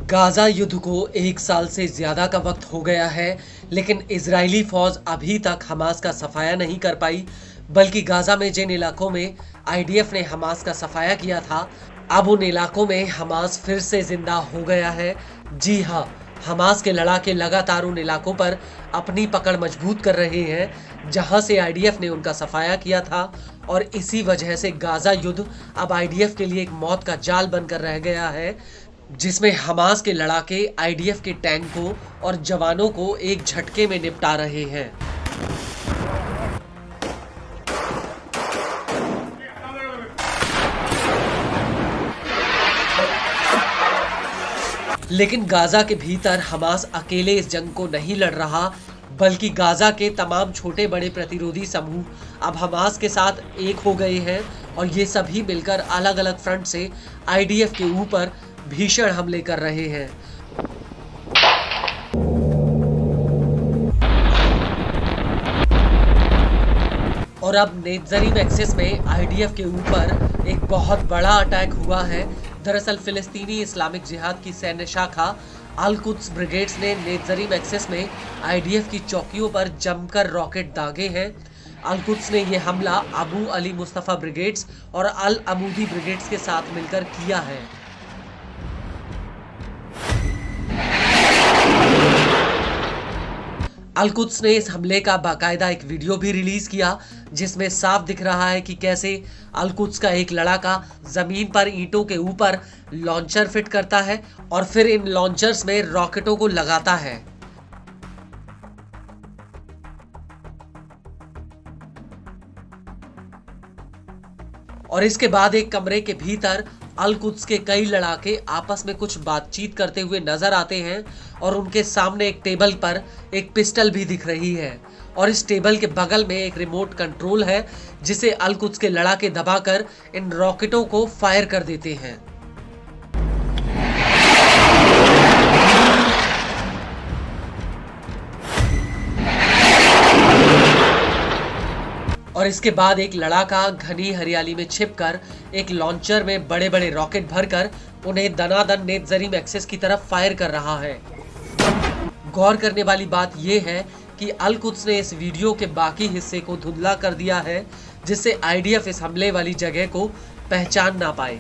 Gaza युद्ध को 1 साल से ज़्यादा का वक्त हो गया है, लेकिन इजरायली फ़ौज अभी तक हमास का सफाया नहीं कर पाई। बल्कि गाज़ा में जिन इलाकों में आईडीएफ ने हमास का सफाया किया था, अब उन इलाकों में हमास फिर से जिंदा हो गया है। जी हाँ, हमास के लड़ाके लगातार उन इलाकों पर अपनी पकड़ मजबूत कर रहे हैं जहां से आईडीएफ ने उनका सफाया किया था। और इसी वजह से गाज़ा युद्ध अब आईडीएफ के लिए एक मौत का जाल बनकर रह गया है, जिसमें हमास के लड़ाके आईडीएफ के टैंकों और जवानों को एक झटके में निपटा रहे हैं। लेकिन गाज़ा के भीतर हमास अकेले इस जंग को नहीं लड़ रहा, बल्कि गाज़ा के तमाम छोटे बड़े प्रतिरोधी समूह अब हमास के साथ एक हो गए हैं और ये सभी मिलकर अलग अलग फ्रंट से आईडीएफ के ऊपर भीषण हमले कर रहे हैं। और अब नेत्ज़रीम एक्सिस में आईडीएफ के ऊपर एक बहुत बड़ा अटैक हुआ है। दरअसल फिलिस्तीनी इस्लामिक जिहाद की सैन्य शाखा अल कुद्स ब्रिगेड्स ने नेत्ज़रीम एक्सिस में आईडीएफ की चौकियों पर जमकर रॉकेट दागे हैं। अल कुद्स ने यह हमला अबू अली मुस्तफ़ा ब्रिगेड्स और अल अमूदी ब्रिगेड्स के साथ मिलकर किया है। अल कुद्स ने इस हमले का बाकायदा एक वीडियो भी रिलीज किया, जिसमें साफ दिख रहा है कि कैसे अल कुद्स का एक लड़ाका जमीन पर ईंटों के ऊपर लॉन्चर फिट करता है और फिर इन लॉन्चर्स में रॉकेटों को लगाता है। और इसके बाद एक कमरे के भीतर अल कुद्स के कई लड़ाके आपस में कुछ बातचीत करते हुए नजर आते हैं और उनके सामने एक टेबल पर एक पिस्टल भी दिख रही है और इस टेबल के बगल में एक रिमोट कंट्रोल है, जिसे अल कुद्स के लड़ाके दबाकर इन रॉकेटों को फायर कर देते हैं। और इसके बाद एक लड़ाका घनी हरियाली में छिपकर एक लॉन्चर में बड़े बड़े रॉकेट भरकर उन्हें दनादन नेत्ज़रीम एक्सिस की तरफ फायर कर रहा है। गौर करने वाली बात यह है कि अल कुद्स ने इस वीडियो के बाकी हिस्से को धुंधला कर दिया है, जिससे आईडीएफ इस हमले वाली जगह को पहचान ना पाए।